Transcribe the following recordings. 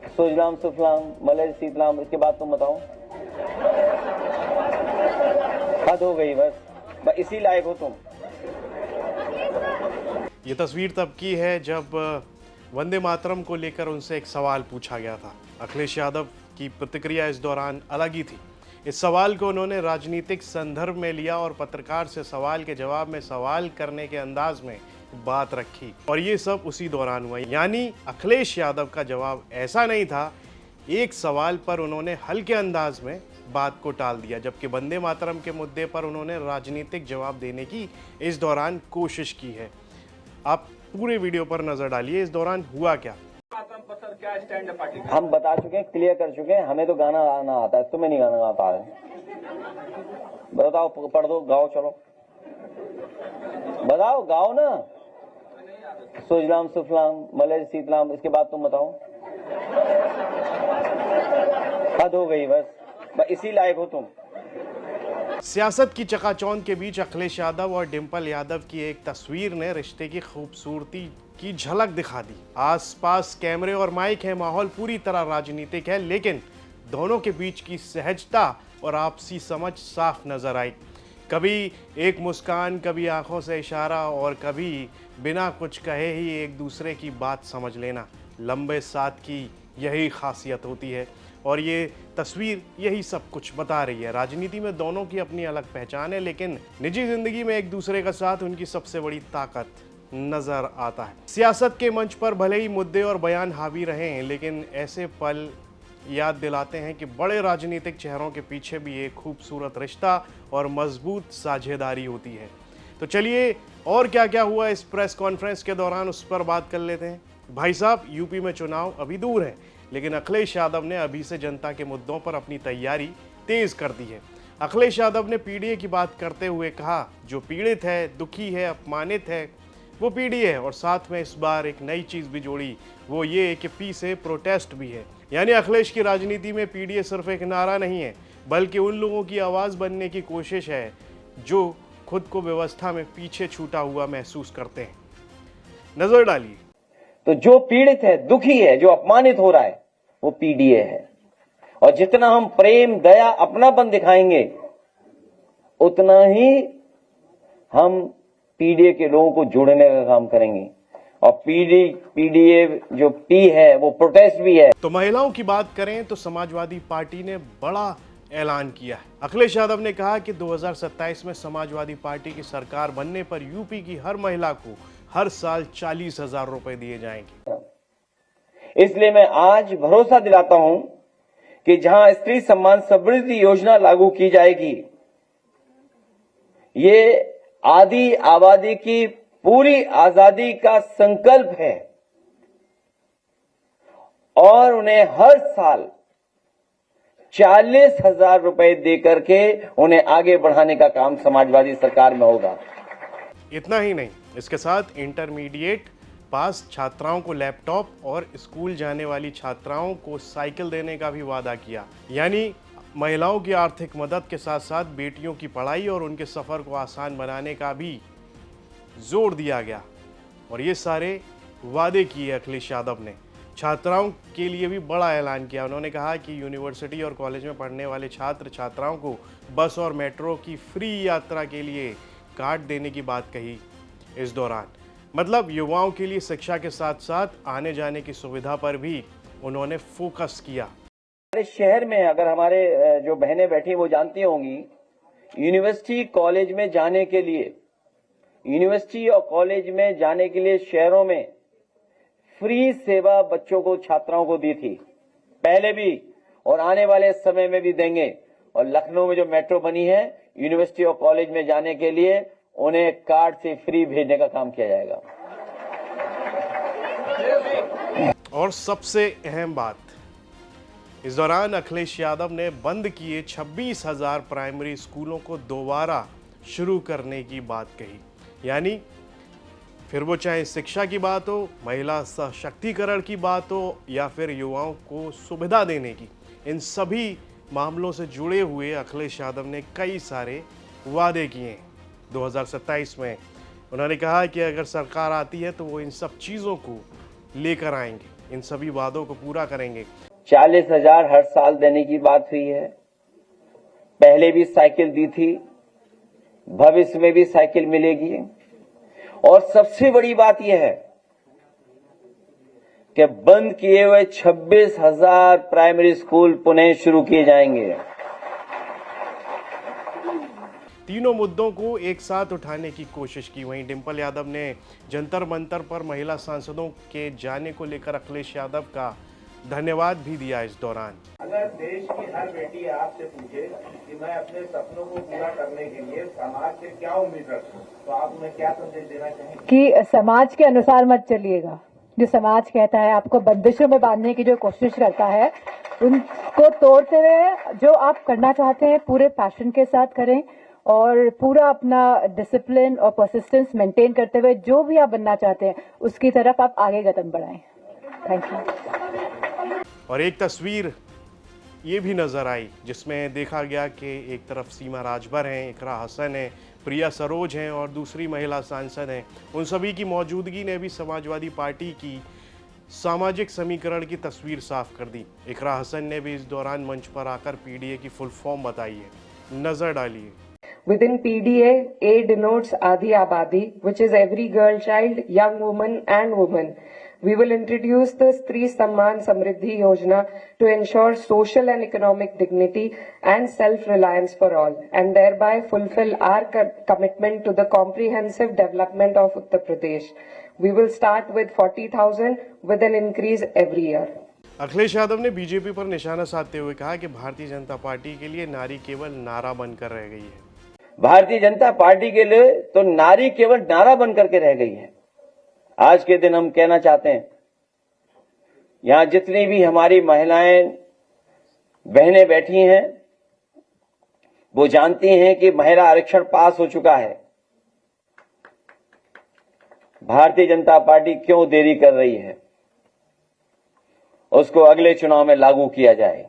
सुजलाम सुफलाम Malay शीतलाम, इसके बाद तुम बताओ। हद हो गई बस इसी लायक हो तुम। ये तस्वीर तब की है जब वंदे मातरम को लेकर उनसे एक सवाल पूछा गया था। अखिलेश यादव की प्रतिक्रिया इस दौरान अलग ही थी। इस सवाल को उन्होंने राजनीतिक संदर्भ में लिया और पत्रकार से सवाल के जवाब में सवाल करने के अंदाज में बात रखी, और ये सब उसी दौरान हुआ। यानी अखिलेश यादव का जवाब ऐसा नहीं था, एक सवाल पर उन्होंने हल्के अंदाज में बात को टाल दिया, जबकि वंदे मातरम के मुद्दे पर उन्होंने राजनीतिक जवाब देने की इस दौरान कोशिश की है। आप पूरे वीडियो पर नजर डालिए, इस दौरान हुआ क्या। हम बता चुके हैं, क्लियर कर चुके हैं, हमें तो गाना गाना आता है, तुम्हें नहीं गाना आता है। बताओ, पढ़ दो, गाओ, चलो बताओ, गाओ ना। सुजलाम सुफलाम मलय शीतलाम, इसके बाद तुम बताओ। हद हो गई बस इसी लायक हो तुम। सियासत की चकाचौंध के बीच अखिलेश यादव और डिंपल यादव की एक तस्वीर ने रिश्ते की खूबसूरती की झलक दिखा दी। आसपास कैमरे और माइक है, माहौल पूरी तरह राजनीतिक है, लेकिन दोनों के बीच की सहजता और आपसी समझ साफ नजर आई। कभी एक मुस्कान, कभी आंखों से इशारा, और कभी बिना कुछ कहे ही एक दूसरे की बात समझ लेना। लंबे साथ की यही खासियत होती है, और ये तस्वीर यही सब कुछ बता रही है। राजनीति में दोनों की अपनी अलग पहचान है, लेकिन निजी जिंदगी में एक दूसरे का साथ उनकी सबसे बड़ी ताकत नजर आता है। सियासत के मंच पर भले ही मुद्दे और बयान हावी रहे हैं, लेकिन ऐसे पल याद दिलाते हैं कि बड़े राजनीतिक चेहरों के पीछे भी एक खूबसूरत रिश्ता और मजबूत साझेदारी होती है। तो चलिए, और क्या क्या हुआ इस प्रेस कॉन्फ्रेंस के दौरान, उस पर बात कर लेते हैं। भाई साहब, यूपी में चुनाव अभी दूर है, लेकिन अखिलेश यादव ने अभी से जनता के मुद्दों पर अपनी तैयारी तेज कर दी है। अखिलेश यादव ने पीडीए की बात करते हुए कहा, जो पीड़ित है, दुखी है, अपमानित है, वो पीडीए है। और साथ में इस बार एक नई चीज भी जोड़ी, वो ये कि पी से प्रोटेस्ट भी है। यानी अखिलेश की राजनीति में पीडीए सिर्फ एक नारा नहीं है, बल्कि उन लोगों की आवाज बनने की कोशिश है जो खुद को व्यवस्था में पीछे छूटा हुआ महसूस करते हैं। नजर डालिए। तो जो पीड़ित है, दुखी है, जो अपमानित हो रहा है, वो पीडीए है। और जितना हम प्रेम, दया, अपनापन दिखाएंगे, उतना ही हम पीडीए के लोगों को जोड़ने का काम करेंगे। और पीडीए जो पी है, वो प्रोटेस्ट भी है। तो महिलाओं की बात करें तो समाजवादी पार्टी ने बड़ा ऐलान किया है। अखिलेश यादव ने कहा कि 2027 में समाजवादी पार्टी की सरकार बनने पर यूपी की हर महिला को हर साल 40,000 रुपए दिए जाएंगे। इसलिए मैं आज भरोसा दिलाता हूं कि जहां स्त्री सम्मान समृद्धि योजना लागू की जाएगी, ये आदि आबादी की पूरी आजादी का संकल्प है, और उन्हें हर साल 40,000 रुपए देकर के उन्हें आगे बढ़ाने का काम समाजवादी सरकार में होगा। इतना ही नहीं, इसके साथ इंटरमीडिएट पास छात्राओं को लैपटॉप और स्कूल जाने वाली छात्राओं को साइकिल देने का भी वादा किया। यानी महिलाओं की आर्थिक मदद के साथ साथ बेटियों की पढ़ाई और उनके सफ़र को आसान बनाने का भी जोर दिया गया। और ये सारे वादे किए अखिलेश यादव ने। छात्राओं के लिए भी बड़ा ऐलान किया। उन्होंने कहा कि यूनिवर्सिटी और कॉलेज में पढ़ने वाले छात्र छात्राओं को बस और मेट्रो की फ्री यात्रा के लिए कार्ड देने की बात कही इस दौरान। मतलब युवाओं के लिए शिक्षा के साथ साथ आने जाने की सुविधा पर भी उन्होंने फोकस किया। हमारे शहर में, अगर हमारे जो बहनें बैठी वो जानती होंगी, यूनिवर्सिटी कॉलेज में जाने के लिए, यूनिवर्सिटी और कॉलेज में जाने के लिए शहरों में फ्री सेवा बच्चों को, छात्राओं को दी थी पहले भी, और आने वाले समय में भी देंगे। और लखनऊ में जो मेट्रो बनी है, यूनिवर्सिटी और कॉलेज में जाने के लिए उन्हें कार्ड से फ्री भेजने का काम किया जाएगा। और सबसे अहम बात, इस दौरान अखिलेश यादव ने बंद किए 26,000 प्राइमरी स्कूलों को दोबारा शुरू करने की बात कही। यानी फिर वो चाहे शिक्षा की बात हो, महिला सशक्तिकरण की बात हो, या फिर युवाओं को सुविधा देने की, इन सभी मामलों से जुड़े हुए अखिलेश यादव ने कई सारे वादे किए हैं। 2027 में उन्होंने कहा कि अगर सरकार आती है तो वो इन सब चीज़ों को लेकर आएंगे। इन सभी वादों को पूरा करेंगे। 40,000 हर साल देने की बात हुई है। पहले भी साइकिल दी थी, भविष्य में भी साइकिल मिलेगी। और सबसे बड़ी बात यह है कि बंद किए हुए 26,000 प्राइमरी स्कूल पुनः शुरू किए जाएंगे। तीनों मुद्दों को एक साथ उठाने की कोशिश की। वहीं डिंपल यादव ने जंतर मंतर पर महिला सांसदों के जाने को लेकर अखिलेश यादव का धन्यवाद भी दिया। इस दौरान अगर देश की हर बेटी आपसे पूछे कि मैं अपने सपनों को पूरा करने के लिए समाज से क्या उम्मीद रखूं, तो आप उन्हें क्या संदेश देना चाहेंगे? कि समाज के अनुसार मत चलिएगा। जो समाज कहता है, आपको बंदिशों में बांधने की जो कोशिश करता है, उनको तोड़ते हुए जो आप करना चाहते हैं पूरे पैशन के साथ करें और पूरा अपना डिसिप्लिन और परसिस्टेंस मेंटेन करते हुए जो भी आप बनना चाहते हैं उसकी तरफ आप आगे कदम बढ़ाएं। Thank you. और एक तस्वीर ये भी नजर आई जिसमें देखा गया कि एक तरफ सीमा राजभर हैं, इकरा हसन है, प्रिया सरोज हैं और दूसरी महिला सांसद हैं। उन सभी की मौजूदगी ने भी समाजवादी पार्टी की सामाजिक समीकरण की तस्वीर साफ कर दी। इकरा हसन ने भी इस दौरान मंच पर आकर पीडीए की फुल फॉर्म बताई है। नजर डालिए। Within PDA, A denotes Adi Abadi, which is every girl child, young woman and woman. We will introduce the Stree Samman Samriddhi Yojana to ensure social and economic dignity and self-reliance for all, and thereby fulfill our commitment to the comprehensive development of Uttar Pradesh. We will start with 40,000 with an increase every year. Akhilesh Yadav ने BJP पर निशाना साधते हुए कहा कि Bharatiya Janata party के लिए नारी केवल नारा बनकर रह गई है। भारतीय जनता पार्टी के लिए तो नारी केवल नारा बन करके रह गई है। आज के दिन हम कहना चाहते हैं, यहां जितनी भी हमारी महिलाएं बहनें बैठी हैं वो जानती हैं कि महिला आरक्षण पास हो चुका है। भारतीय जनता पार्टी क्यों देरी कर रही है? उसको अगले चुनाव में लागू किया जाए।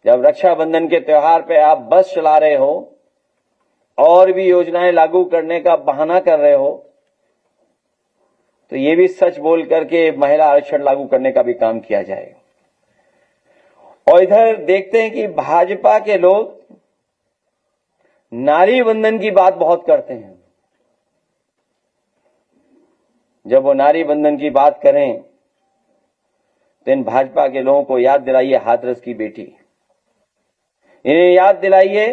जब रक्षाबंधन के त्योहार पे आप बस चला रहे हो और भी योजनाएं लागू करने का बहाना कर रहे हो, तो ये भी सच बोल करके महिला आरक्षण लागू करने का भी काम किया जाए। और इधर देखते हैं कि भाजपा के लोग नारी बंधन की बात बहुत करते हैं। जब वो नारी बंधन की बात करें तो इन भाजपा के लोगों को याद दिलाइए हाथरस की बेटी। इन्हें याद दिलाइए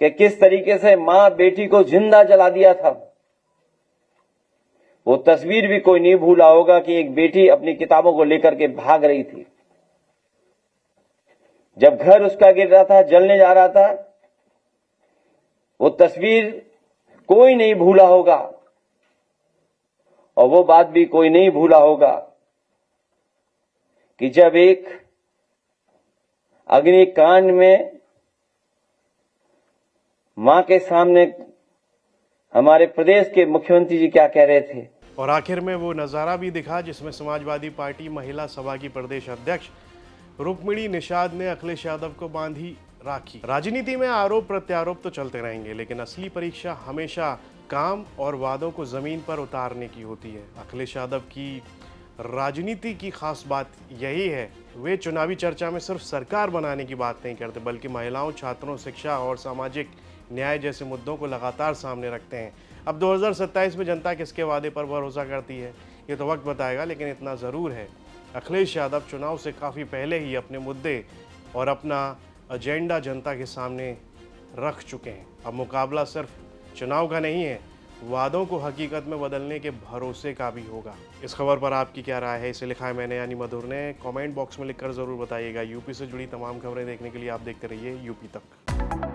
कि किस तरीके से मां बेटी को जिंदा जला दिया था। वो तस्वीर भी कोई नहीं भूला होगा कि एक बेटी अपनी किताबों को लेकर के भाग रही थी। जब घर उसका गिर रहा था, जलने जा रहा था, वो तस्वीर कोई नहीं भूला होगा। और वो बात भी कोई नहीं भूला होगा कि जब एक अग्निकांड में मां के सामने हमारे प्रदेश के मुख्यमंत्री जी क्या कह रहे थे। और आखिर में वो नज़ारा भी दिखा जिसमें समाजवादी पार्टी महिला सभा की प्रदेश अध्यक्ष रुक्मिणी निषाद ने अखिलेश यादव को बांधी राखी। राजनीति में आरोप प्रत्यारोप तो चलते रहेंगे, लेकिन असली परीक्षा हमेशा काम और वादों को जमीन पर उतारने की होती है। अखिलेश यादव की राजनीति की खास बात यही है, वे चुनावी चर्चा में सिर्फ सरकार बनाने की बात नहीं करते, बल्कि महिलाओं, छात्रों, शिक्षा और सामाजिक न्याय जैसे मुद्दों को लगातार सामने रखते हैं। अब 2027 में जनता किसके वादे पर भरोसा करती है ये तो वक्त बताएगा, लेकिन इतना ज़रूर है, अखिलेश यादव चुनाव से काफ़ी पहले ही अपने मुद्दे और अपना एजेंडा जनता के सामने रख चुके हैं। अब मुकाबला सिर्फ चुनाव का नहीं है, वादों को हकीकत में बदलने के भरोसे का भी होगा। इस खबर पर आपकी क्या राय है, इसे लिखा है मैंने यानी मधुर ने। कमेंट बॉक्स में लिखकर ज़रूर बताइएगा। यूपी से जुड़ी तमाम खबरें देखने के लिए आप देखते रहिए यूपी तक।